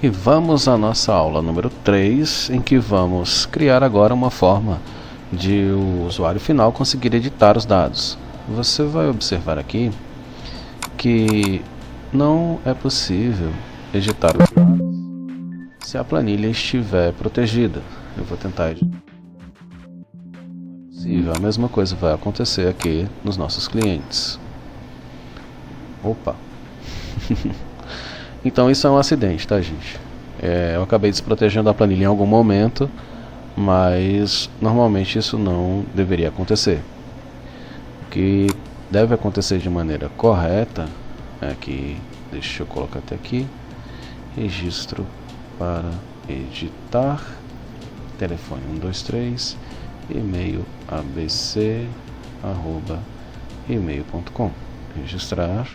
E vamos à nossa aula número 3, em que vamos criar agora uma forma de o usuário final conseguir editar os dados. Você vai observar aqui que não é possível editar os dados se a planilha estiver protegida. Eu vou tentar editar. A mesma coisa vai acontecer aqui nos nossos clientes. Opa! Então isso é um acidente, tá, gente? Eu acabei desprotegendo a planilha em algum momento, mas normalmente isso não deveria acontecer. O que deve acontecer de maneira correta é que, deixa eu colocar até aqui, registro para editar, telefone 123, e-mail abc@gmail.com. Registrar.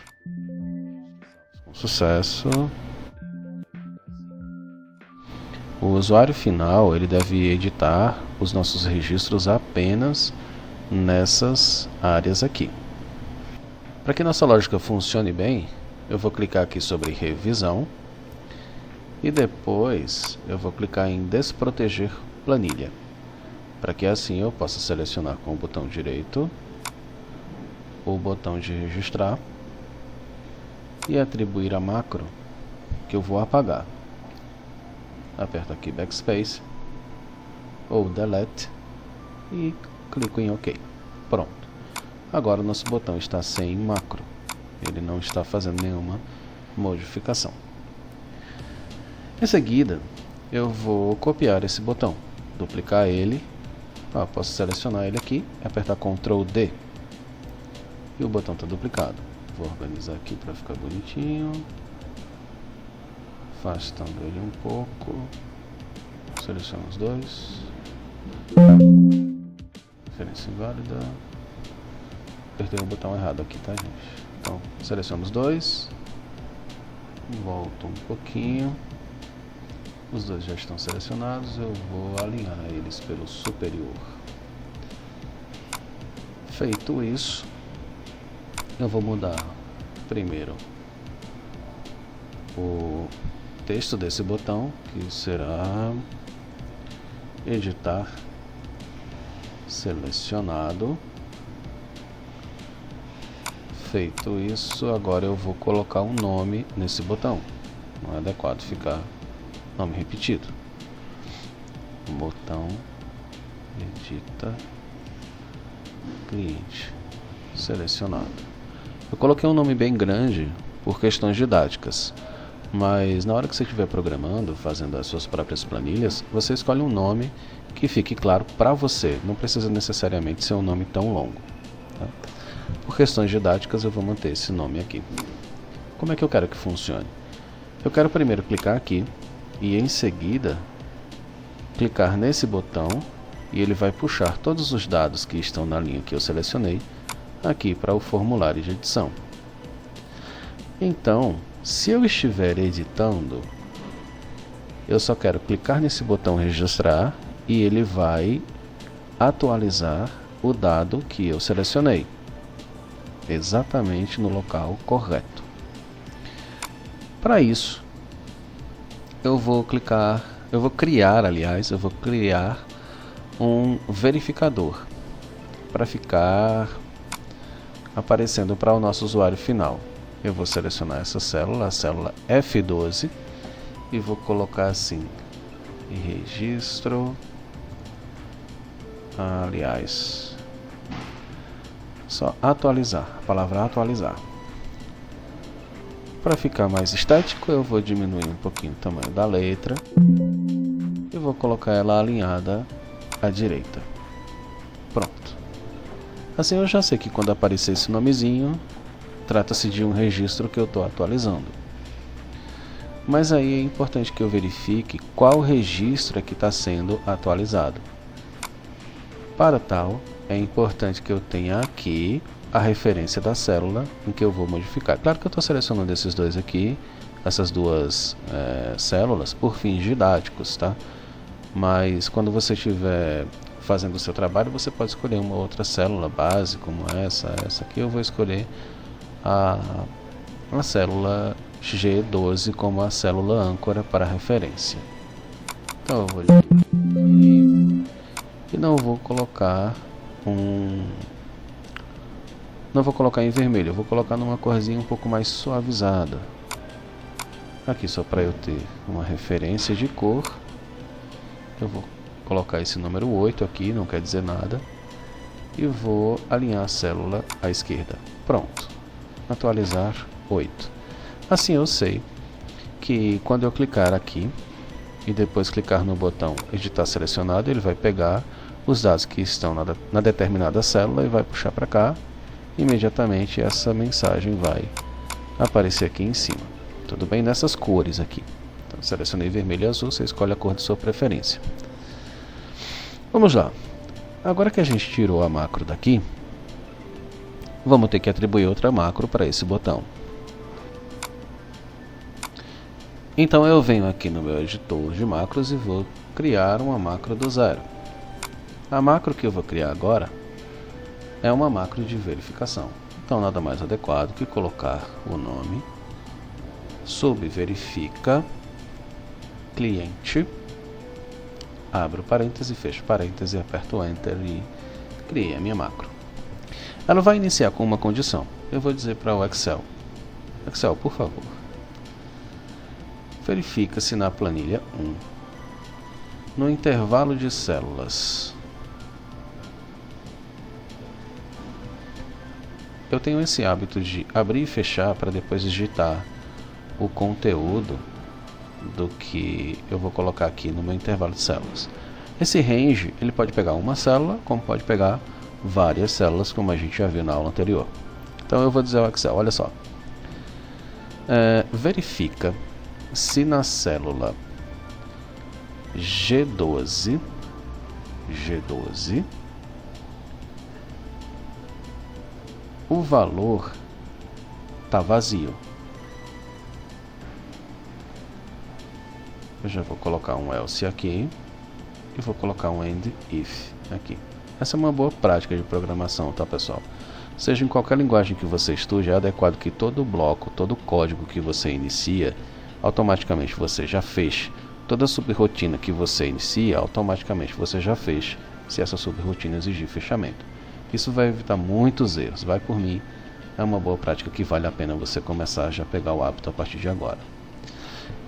Sucesso. O usuário final ele deve editar os nossos registros apenas nessas áreas aqui. Para que nossa lógica funcione bem, eu vou clicar aqui sobre revisão e depois eu vou clicar em desproteger planilha, para que assim eu possa selecionar com o botão direito o botão de registrar e atribuir a macro que eu vou apagar. Aperto aqui Backspace ou Delete e clico em OK. Pronto. Agora o nosso botão está sem macro. Ele não está fazendo nenhuma modificação. Em seguida, eu vou copiar esse botão, duplicar ele. Posso selecionar ele aqui, apertar Ctrl D e o botão está duplicado. Vou organizar aqui para ficar bonitinho, afastando ele um pouco, seleciono os dois, referência inválida, apertei o botão errado aqui, tá, gente? Então, seleciono os dois, volto um pouquinho, os dois já estão selecionados, eu vou alinhar eles pelo superior. Feito isso, eu vou mudar primeiro o texto desse botão, que será editar selecionado. Feito isso, agora eu vou colocar um nome nesse botão. Não é adequado ficar nome repetido. Botão edita cliente selecionado. Eu coloquei um nome bem grande por questões didáticas, mas na hora que você estiver programando, fazendo as suas próprias planilhas, você escolhe um nome que fique claro para você. Não precisa necessariamente ser um nome tão longo, tá? Por questões didáticas eu vou manter esse nome aqui. Como é que eu quero que funcione? Eu quero primeiro clicar aqui e em seguida clicar nesse botão e ele vai puxar todos os dados que estão na linha que eu selecionei aqui para o formulário de edição. Então, se eu estiver editando, eu só quero clicar nesse botão registrar e ele vai atualizar o dado que eu selecionei exatamente no local correto. Para isso, eu vou criar um verificador para ficar aparecendo para o nosso usuário final. Eu vou selecionar essa célula, a célula F12, e vou colocar assim, registro, só atualizar, a palavra atualizar. Para ficar mais estético, eu vou diminuir um pouquinho o tamanho da letra e vou colocar ela alinhada à direita. Pronto. Assim eu já sei que quando aparecer esse nomezinho, trata-se de um registro que eu estou atualizando. Mas aí é importante que eu verifique qual registro é que está sendo atualizado. Para tal, é importante que eu tenha aqui a referência da célula em que eu vou modificar. Claro que eu estou selecionando esses dois aqui, essas duas células, por fins didáticos, tá? Mas quando você estiver fazendo o seu trabalho, você pode escolher uma outra célula base, como essa aqui. Eu vou escolher a célula G12 como a célula âncora para referência. Então eu vou diminuir e não vou colocar em vermelho, eu vou colocar numa corzinha um pouco mais suavizada. Aqui só para eu ter uma referência de cor. Eu vou colocar esse número 8 aqui, não quer dizer nada. E vou alinhar a célula à esquerda. Pronto. Atualizar 8. Assim eu sei que quando eu clicar aqui e depois clicar no botão editar selecionado, ele vai pegar os dados que estão na determinada célula e vai puxar para cá. Imediatamente essa mensagem vai aparecer aqui em cima. Tudo bem? Nessas cores aqui. Então, selecionei vermelho e azul, você escolhe a cor de sua preferência. Vamos lá. Agora que a gente tirou a macro daqui, vamos ter que atribuir outra macro para esse botão. Então eu venho aqui no meu editor de macros e vou criar uma macro do zero. A macro que eu vou criar agora é uma macro de verificação. Então nada mais adequado que colocar o nome verifica cliente, abro parêntese, fecho parêntese, aperto Enter e criei a minha macro. Ela vai iniciar com uma condição. Eu vou dizer para o Excel, por favor, verifica se na planilha 1, no intervalo de células, eu tenho esse hábito de abrir e fechar para depois digitar o conteúdo do que eu vou colocar aqui no meu intervalo de células. Esse range, ele pode pegar uma célula, como pode pegar várias células, como a gente já viu na aula anterior. Então eu vou dizer ao Excel, olha só, verifica se na célula G12 o valor está vazio. Eu já vou colocar um else aqui e vou colocar um end if aqui. Essa é uma boa prática de programação, tá, pessoal? Seja em qualquer linguagem que você estude, é adequado que todo bloco, todo código que você inicia, automaticamente você já fez. Toda subrotina que você inicia, automaticamente você já fez, se essa subrotina exigir fechamento. Isso vai evitar muitos erros. Vai por mim, é uma boa prática que vale a pena você começar a já pegar o hábito a partir de agora.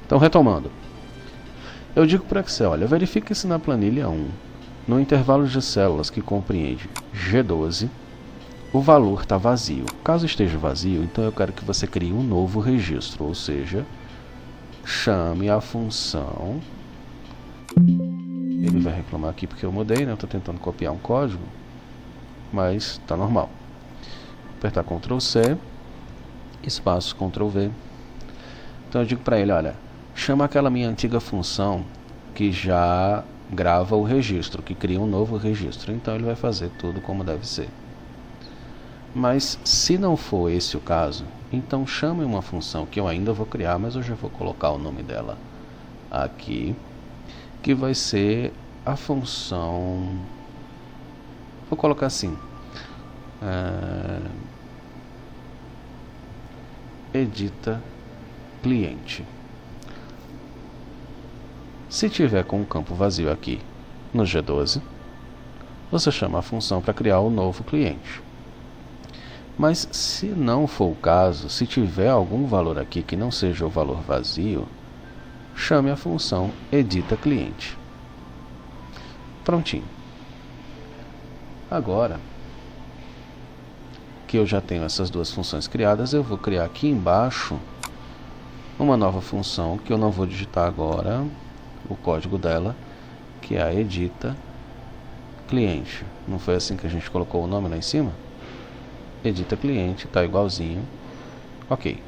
Então, retomando. Eu digo para o Excel, olha, verifique se na planilha 1, no intervalo de células que compreende G12, o valor está vazio. Caso esteja vazio, então eu quero que você crie um novo registro, ou seja, chame a função. Ele vai reclamar aqui porque eu mudei, né? Eu estou tentando copiar um código, mas está normal. Apertar Ctrl C, espaço Ctrl V. Então eu digo para ele, olha, chama aquela minha antiga função que já grava o registro, que cria um novo registro. Então ele vai fazer tudo como deve ser. Mas se não for esse o caso, então chame uma função que eu ainda vou criar, mas eu já vou colocar o nome dela aqui, que vai ser a função, vou colocar assim, edita cliente. Se tiver com um campo vazio aqui no G12, você chama a função para criar o novo cliente. Mas se não for o caso, se tiver algum valor aqui que não seja o valor vazio, chame a função edita cliente. Prontinho. Agora que eu já tenho essas duas funções criadas, eu vou criar aqui embaixo uma nova função que eu não vou digitar agora o código dela, que é a edita cliente. Não foi assim que a gente colocou o nome lá em cima? Edita cliente, está igualzinho. Ok.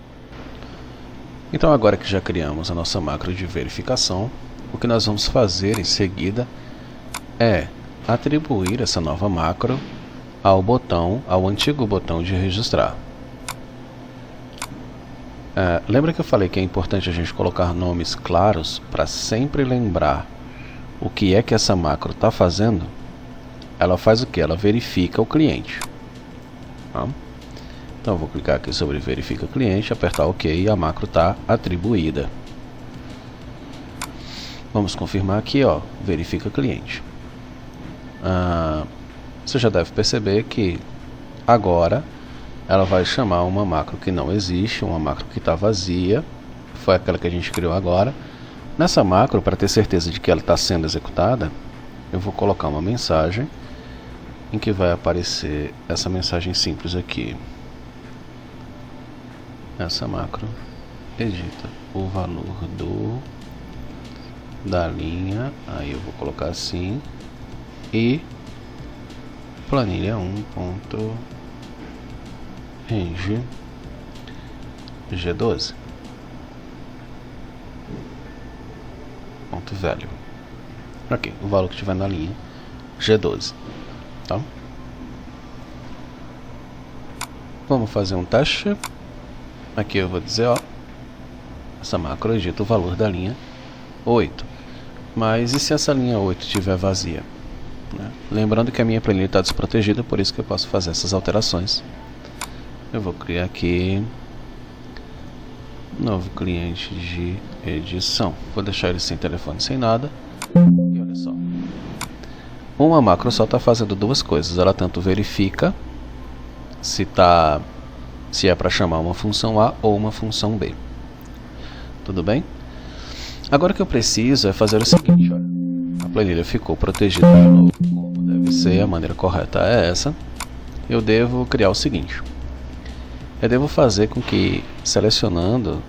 Então agora que já criamos a nossa macro de verificação, o que nós vamos fazer em seguida é atribuir essa nova macro ao antigo botão de registrar. Lembra que eu falei que é importante a gente colocar nomes claros para sempre lembrar o que é que essa macro está fazendo? Ela faz o que? Ela verifica o cliente. Tá? Então eu vou clicar aqui sobre verifica cliente, apertar OK e a macro está atribuída. Vamos confirmar aqui, ó, verifica cliente. Você já deve perceber que agora ela vai chamar uma macro que não existe, uma macro que está vazia, foi aquela que a gente criou agora. Nessa macro, para ter certeza de que ela está sendo executada, eu vou colocar uma mensagem em que vai aparecer essa mensagem simples aqui. Essa macro edita o valor da linha, aí eu vou colocar assim, e planilha 1.range G12 ponto value. Ok, o valor que estiver na linha G12, tá? Vamos fazer um teste. Aqui eu vou dizer, ó, essa macro edita o valor da linha 8. Mas e se essa linha 8 estiver vazia? Né? Lembrando que a minha planilha está desprotegida, por isso que eu posso fazer essas alterações. Eu vou criar aqui novo cliente de edição. Vou deixar ele sem telefone, sem nada. E olha só, uma macro só está fazendo duas coisas. Ela tanto verifica se é para chamar uma função A ou uma função B. Tudo bem? Agora o que eu preciso é fazer o seguinte, olha. A planilha ficou protegida de novo, como deve ser, a maneira correta é essa. Eu devo criar o seguinte. Eu devo fazer com que, selecionando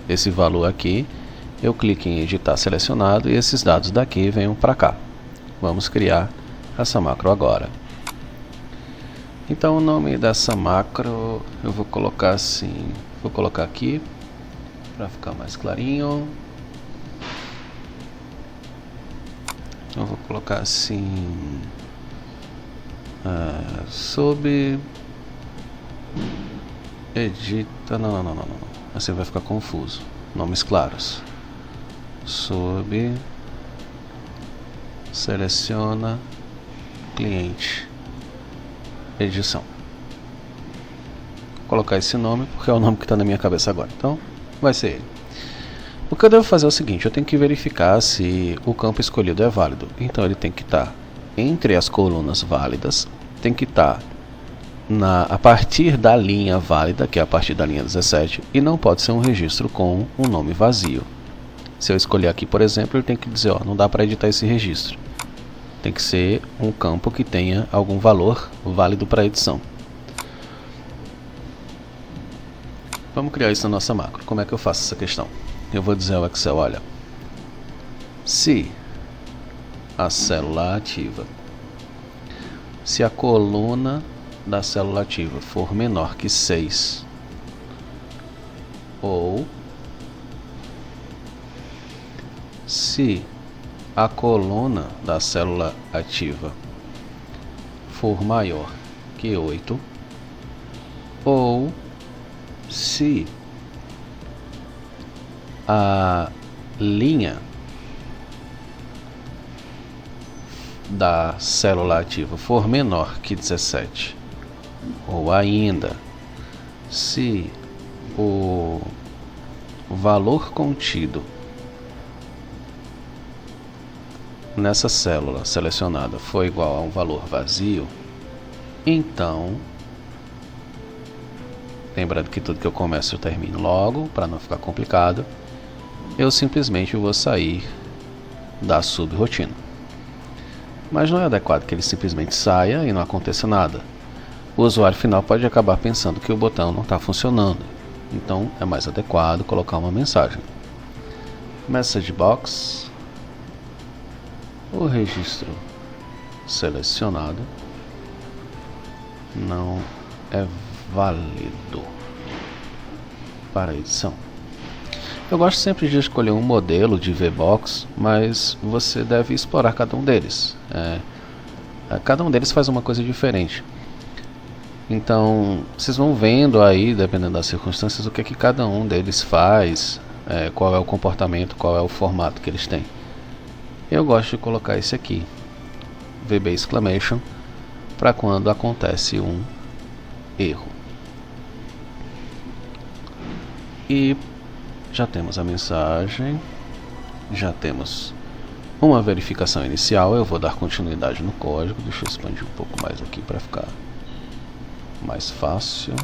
esse valor aqui, eu clique em editar selecionado e esses dados daqui venham para cá. Vamos criar essa macro agora. Então o nome dessa macro eu vou colocar assim, vou colocar aqui para ficar mais clarinho. Eu vou colocar assim, sob edita, não, assim vai ficar confuso, nomes claros, sob seleciona cliente edição. Vou colocar esse nome porque é o nome que está na minha cabeça agora, então vai ser ele. O que eu devo fazer é o seguinte, eu tenho que verificar se o campo escolhido é válido. Então ele tem que estar entre as colunas válidas, tem que estar a partir da linha válida, que é a partir da linha 17, e não pode ser um registro com um nome vazio. Se eu escolher aqui, por exemplo, ele tem que dizer, ó, não dá para editar esse registro. Tem que ser um campo que tenha algum valor válido para edição. Vamos criar isso na nossa macro. Como é que eu faço essa questão? Eu vou dizer ao Excel, olha, se a célula ativa, se a coluna da célula ativa for menor que 6, ou se a coluna da célula ativa for maior que 8, ou se a linha da célula ativa for menor que 17, ou ainda se o valor contido nessa célula selecionada for igual a um valor vazio, então, lembrando que tudo que eu começo eu termino logo, para não ficar complicado, eu simplesmente vou sair da subrotina. Mas não é adequado que ele simplesmente saia e não aconteça nada. O usuário final pode acabar pensando que o botão não está funcionando. Então é mais adequado colocar uma mensagem. Message box. O registro selecionado não é válido para edição. Eu gosto sempre de escolher um modelo de VBox, mas você deve explorar cada um deles. Cada um deles faz uma coisa diferente. Então, vocês vão vendo aí, dependendo das circunstâncias, o que é que cada um deles faz, qual é o comportamento, qual é o formato que eles têm. Eu gosto de colocar esse aqui, VB exclamation, para quando acontece um erro. E já temos a mensagem, já temos uma verificação inicial. Eu vou dar continuidade no código. Deixa eu expandir um pouco mais aqui para ficar mais fácil.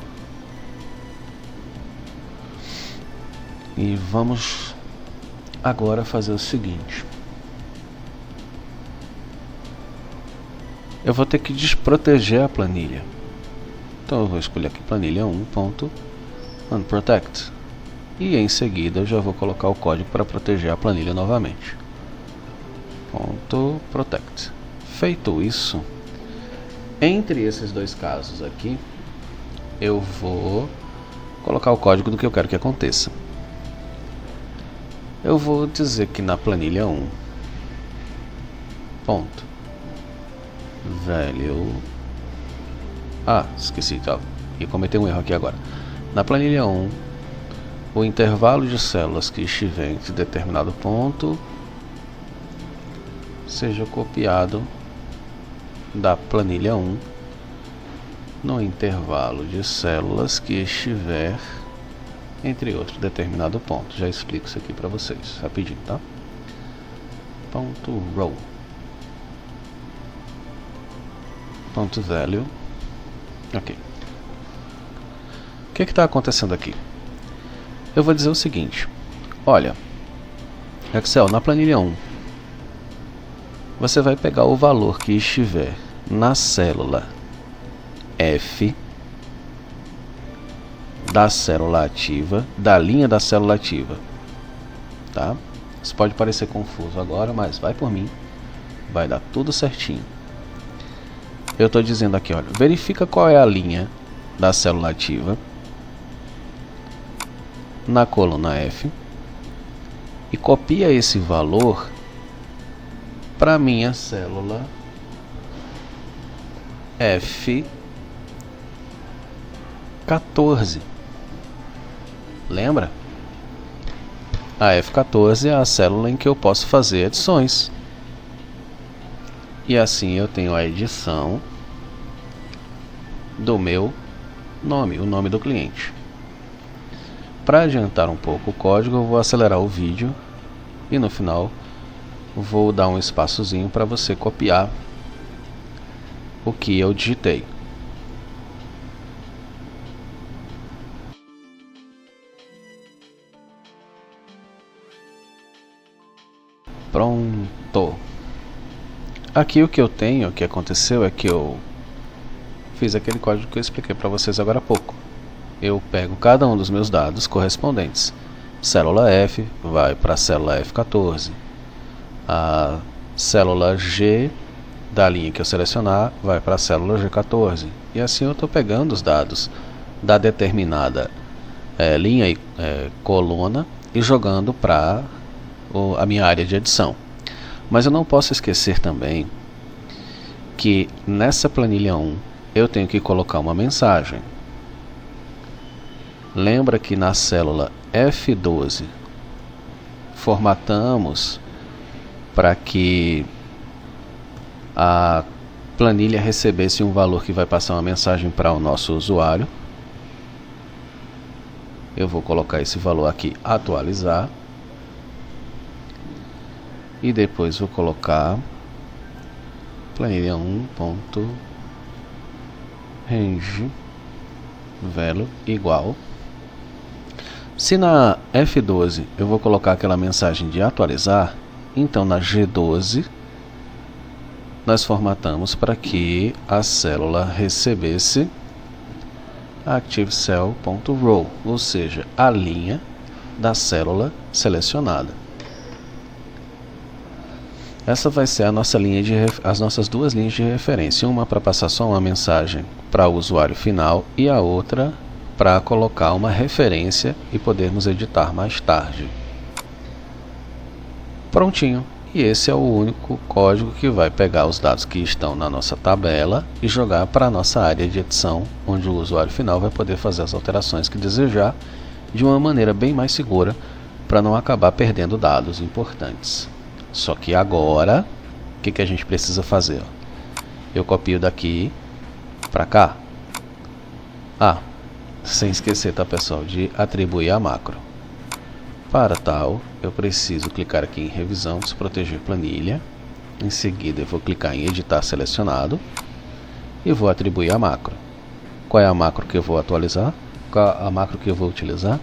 E vamos agora fazer o seguinte. Eu vou ter que desproteger a planilha. Então eu vou escolher aqui planilha 1.unprotect. E em seguida eu já vou colocar o código para proteger a planilha novamente. .protect. Feito isso, entre esses dois casos aqui, eu vou colocar o código do que eu quero que aconteça. Eu vou dizer que na planilha 1 ponto value. Esqueci, ia cometer um erro aqui agora. Na planilha 1, o intervalo de células que estiver entre determinado ponto seja copiado da planilha 1 no intervalo de células que estiver entre outro determinado ponto. Já explico isso aqui para vocês rapidinho, tá? .row .value. Ok. O que está acontecendo aqui? Eu vou dizer o seguinte. Olha, Excel, na planilha 1, você vai pegar o valor que estiver na célula F da célula ativa, da linha da célula ativa, tá? Isso pode parecer confuso agora, mas vai por mim, vai dar tudo certinho. Eu estou dizendo aqui, olha, verifica qual é a linha da célula ativa na coluna F e copia esse valor para minha célula F14. Lembra? A F14 é a célula em que eu posso fazer adições. E assim eu tenho a edição do meu nome, o nome do cliente. Para adiantar um pouco o código, eu vou acelerar o vídeo e no final vou dar um espaçozinho para você copiar o que eu digitei. Pronto. Aqui o que eu tenho, o que aconteceu é que eu fiz aquele código que eu expliquei para vocês agora há pouco. Eu pego cada um dos meus dados correspondentes. Célula F vai para a célula F14. A célula G da linha que eu selecionar vai para a célula G14. E assim eu estou pegando os dados da determinada linha e coluna e jogando para a minha área de edição. Mas eu não posso esquecer também que nessa planilha 1 eu tenho que colocar uma mensagem. Lembra que na célula F12 formatamos para que a planilha recebesse um valor que vai passar uma mensagem para o nosso usuário. Eu vou colocar esse valor aqui, atualizar. E depois vou colocar planilha 1.range value igual. Se na F12 eu vou colocar aquela mensagem de atualizar, então na G12 nós formatamos para que a célula recebesse ActiveCell.row, ou seja, a linha da célula selecionada. Essa vai ser a nossa as nossas duas linhas de referência, uma para passar só uma mensagem para o usuário final e a outra para colocar uma referência e podermos editar mais tarde. Prontinho. E esse é o único código que vai pegar os dados que estão na nossa tabela e jogar para a nossa área de edição, onde o usuário final vai poder fazer as alterações que desejar de uma maneira bem mais segura para não acabar perdendo dados importantes. Só que agora, o que a gente precisa fazer? Eu copio daqui para cá. Sem esquecer, tá, pessoal, de atribuir a macro. Para tal, eu preciso clicar aqui em revisão, desproteger planilha. Em seguida eu vou clicar em editar selecionado e vou atribuir a macro. Qual é a macro que eu vou atualizar? Qual é a macro que eu vou utilizar?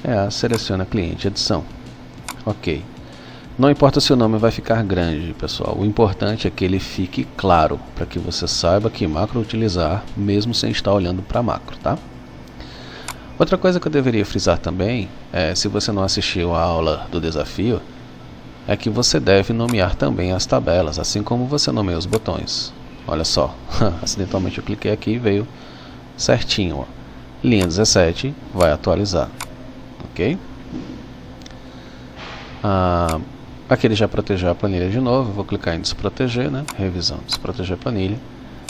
É a seleciona cliente edição. Ok. Não importa se o nome vai ficar grande, pessoal. O importante é que ele fique claro, para que você saiba que macro utilizar, mesmo sem estar olhando para a macro, tá? Outra coisa que eu deveria frisar também, se você não assistiu a aula do desafio, é que você deve nomear também as tabelas, assim como você nomeia os botões. Olha só, acidentalmente eu cliquei aqui e veio certinho. Ó. Linha 17 vai atualizar, ok? Aqui ele já protegeu a planilha de novo, eu vou clicar em desproteger, né? Revisão, desproteger a planilha.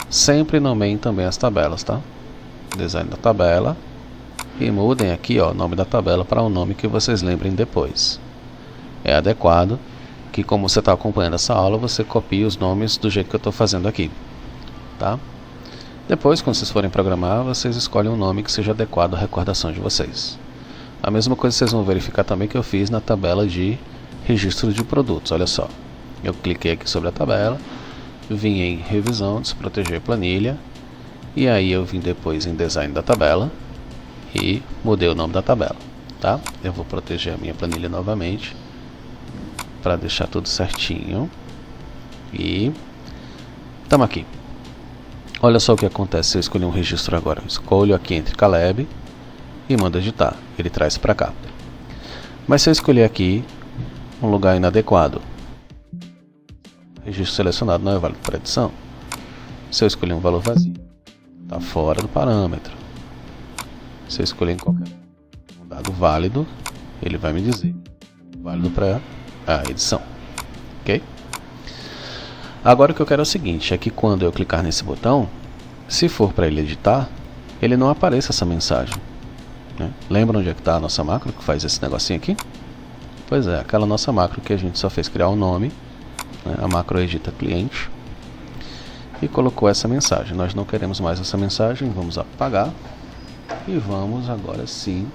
Sempre nomeiem também as tabelas, tá? Design da tabela. E mudem aqui, ó, o nome da tabela para um nome que vocês lembrem depois. É adequado que, como você está acompanhando essa aula, você copie os nomes do jeito que eu estou fazendo aqui, tá? Depois, quando vocês forem programar, vocês escolhem um nome que seja adequado à recordação de vocês. A mesma coisa vocês vão verificar também que eu fiz na tabela de registro de produtos. Olha só, eu cliquei aqui sobre a tabela, vim em revisão, desproteger planilha, e aí eu vim depois em design da tabela e mudei o nome da tabela, tá? Eu vou proteger a minha planilha novamente para deixar tudo certinho e estamos aqui. Olha só o que acontece se eu escolher um registro agora. Escolho aqui entre Caleb e mando editar, ele traz para cá. Mas se eu escolher aqui um lugar inadequado, registro selecionado não é válido para edição. Se eu escolher um valor vazio, está fora do parâmetro. Se eu escolher em qualquer um dado válido, ele vai me dizer válido para a edição, ok? Agora o que eu quero é o seguinte, é que quando eu clicar nesse botão, se for para ele editar, ele não apareça essa mensagem, né? Lembra onde é que está a nossa macro que faz esse negocinho aqui? Pois é, aquela nossa macro que a gente só fez criar o nome, né? A macro edita cliente, e colocou essa mensagem. Nós não queremos mais essa mensagem, vamos apagar e vamos agora sim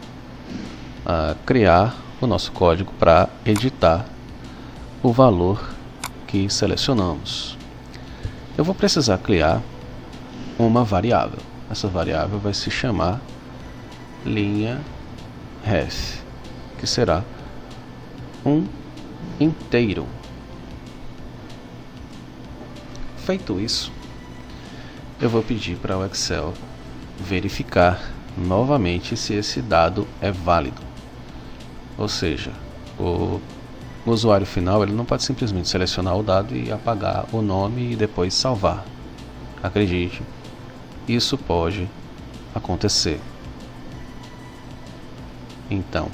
criar o nosso código para editar o valor que selecionamos. Eu vou precisar criar uma variável. Essa variável vai se chamar linha ref, que será um inteiro. Feito isso, eu vou pedir para o Excel verificar novamente se esse dado é válido. Ou seja, o usuário final ele não pode simplesmente selecionar o dado e apagar o nome e depois salvar. Acredite, isso pode acontecer. Então,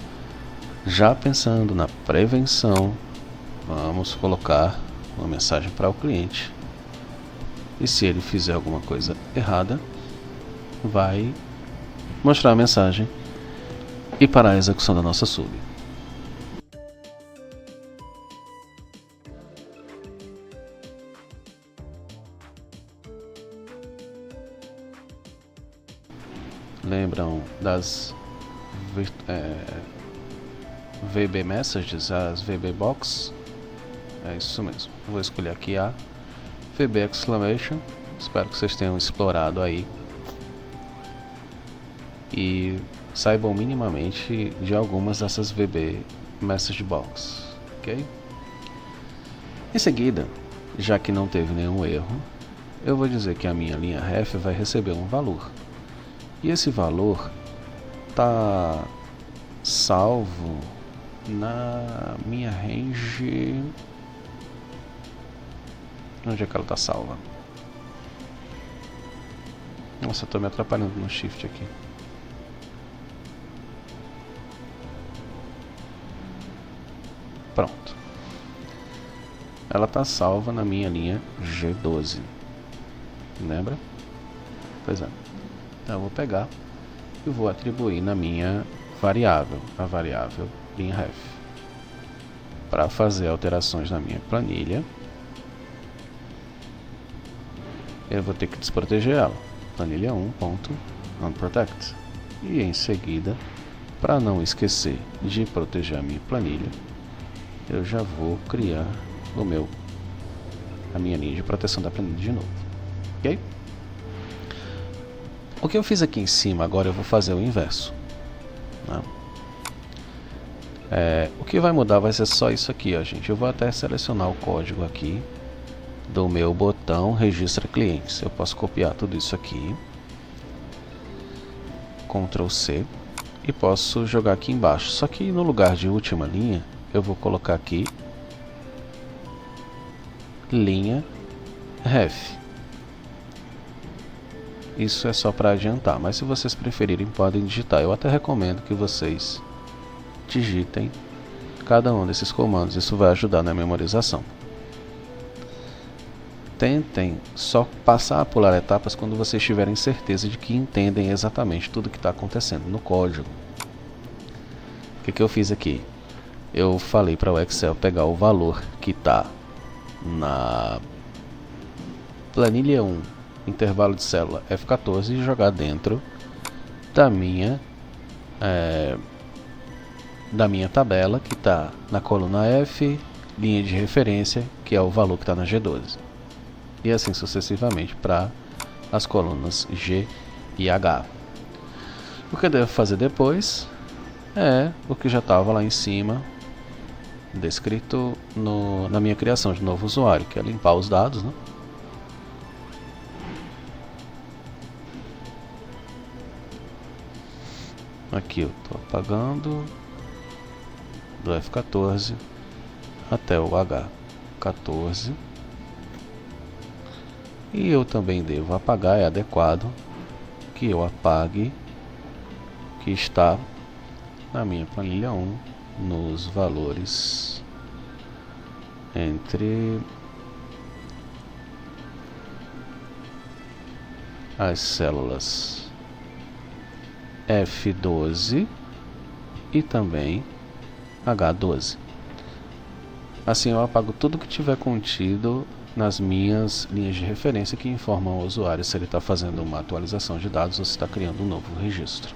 já pensando na prevenção, vamos colocar uma mensagem para o cliente. E se ele fizer alguma coisa errada, vai mostrar a mensagem e parar a execução da nossa sub. Lembram das VB Messages, as VB Box? É isso mesmo. Vou escolher aqui a VB Exclamation. Espero que vocês tenham explorado aí e saibam minimamente de algumas dessas VB Message Box, ok? Em seguida, já que não teve nenhum erro, eu vou dizer que a minha linha ref vai receber um valor. E esse valor está salvo na minha range. Onde é que ela está salva? Nossa, eu estou me atrapalhando no shift aqui. Pronto. Ela está salva na minha linha G12. Lembra? Pois é. Então eu vou pegar e vou atribuir na minha variável, a variável linha ref. Para fazer alterações na minha planilha, eu vou ter que desproteger ela. Planilha 1. Unprotect. E em seguida, para não esquecer de proteger a minha planilha, eu já vou criar a minha linha de proteção da planilha de novo. Ok? O que eu fiz aqui em cima, agora eu vou fazer o inverso. Né? O que vai mudar vai ser só isso aqui, ó, gente. Eu vou até selecionar o código aqui do meu botão Registra Clientes. Eu posso copiar tudo isso aqui, Ctrl C, e posso jogar aqui embaixo. Só que no lugar de última linha, eu vou colocar aqui linha ref. Isso é só para adiantar, mas se vocês preferirem podem digitar. Eu até recomendo que vocês digitem cada um desses comandos, isso vai ajudar na memorização. Tentem só passar a pular etapas quando vocês tiverem certeza de que entendem exatamente tudo que está acontecendo no código. O que eu fiz aqui? Eu falei para o Excel pegar o valor que está na planilha 1, intervalo de célula F14, e jogar dentro da minha tabela, que está na coluna F, linha de referência, que é o valor que está na G12. E assim sucessivamente para as colunas G e H. O que eu devo fazer depois é o que já estava lá em cima, descrito na minha criação de novo usuário, que é limpar os dados, né? Aqui eu estou apagando do F14 até o H14. E eu também devo apagar, é adequado que eu apague que está na minha planilha 1 nos valores entre as células F12 e também H12. Assim eu apago tudo que tiver contido nas minhas linhas de referência que informam ao usuário se ele está fazendo uma atualização de dados ou se está criando um novo registro.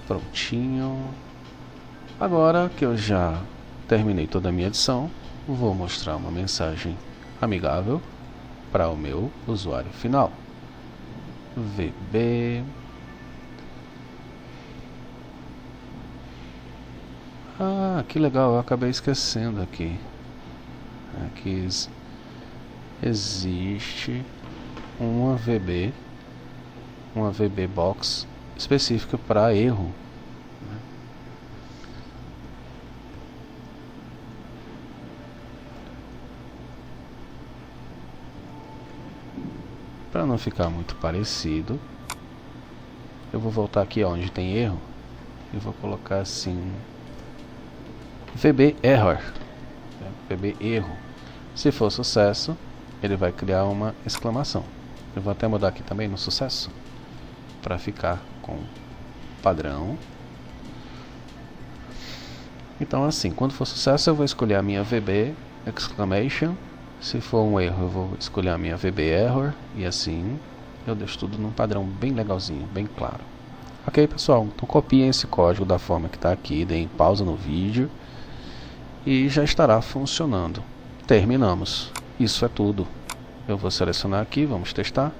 Prontinho. Agora que eu já terminei toda a minha edição, vou mostrar uma mensagem amigável para o meu usuário final. VB. Ah, que legal, eu acabei esquecendo aqui. Aqui existe uma VB box específica para erro. Para não ficar muito parecido, eu vou voltar aqui onde tem erro e vou colocar assim VB error. VB erro. Se for sucesso, ele vai criar uma exclamação. Eu vou até mudar aqui também no sucesso para ficar com padrão. Então assim, quando for sucesso eu vou escolher a minha VB exclamation. Se for um erro eu vou escolher a minha VB error. E assim eu deixo tudo num padrão bem legalzinho, bem claro. Ok, pessoal, então copiem esse código da forma que está aqui, deem pausa no vídeo e já estará funcionando. Terminamos. Isso é tudo. Eu vou selecionar aqui, vamos testar.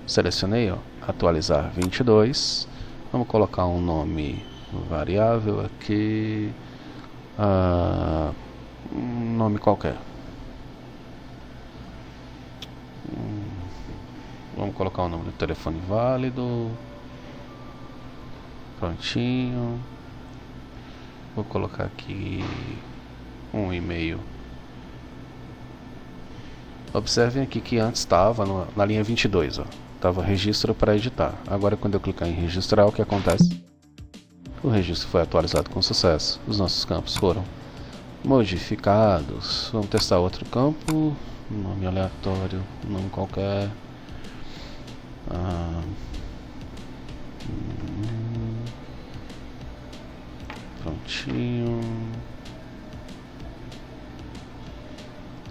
Selecionei, ó, atualizar 22. Vamos colocar um nome variável aqui, um nome qualquer. Vamos colocar o nome do telefone válido. Prontinho. Vou colocar aqui um e-mail. Observem aqui que antes estava na linha 22, ó, estava registro para editar. Agora quando eu clicar em registrar, o que acontece? O registro foi atualizado com sucesso. Os nossos campos foram modificados. Vamos testar outro campo. Nome aleatório, nome qualquer. Prontinho.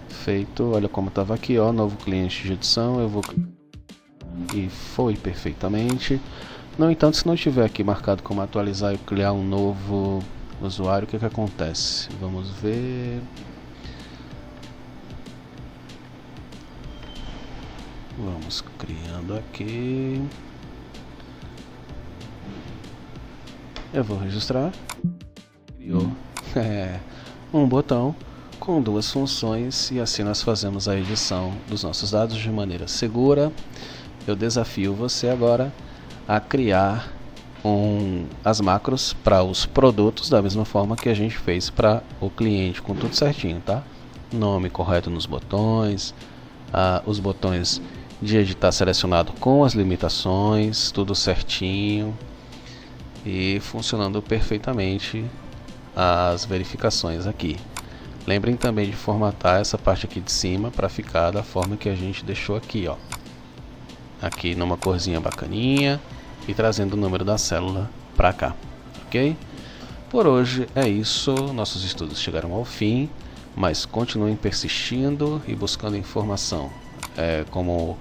Feito. Olha como estava aqui, ó, novo cliente de edição. Eu vou e foi perfeitamente. No entanto, se não estiver aqui marcado como atualizar e criar um novo usuário, o que acontece? Vamos ver. Vamos criando aqui. Eu vou registrar. Criou um botão com duas funções e assim nós fazemos a edição dos nossos dados de maneira segura. Eu desafio você agora a criar as macros para os produtos da mesma forma que a gente fez para o cliente, com tudo certinho, tá? Nome correto nos botões, os botões de editar selecionado com as limitações, tudo certinho e funcionando perfeitamente as verificações aqui. Lembrem também de formatar essa parte aqui de cima para ficar da forma que a gente deixou aqui, ó. Aqui numa corzinha bacaninha e trazendo o número da célula para cá, ok? Por hoje é isso, nossos estudos chegaram ao fim, mas continuem persistindo e buscando informação. Como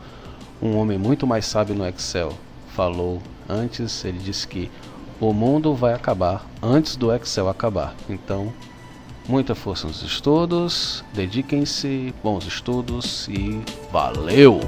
um homem muito mais sábio no Excel falou antes, ele disse que o mundo vai acabar antes do Excel acabar. Então, muita força nos estudos, dediquem-se, bons estudos e valeu!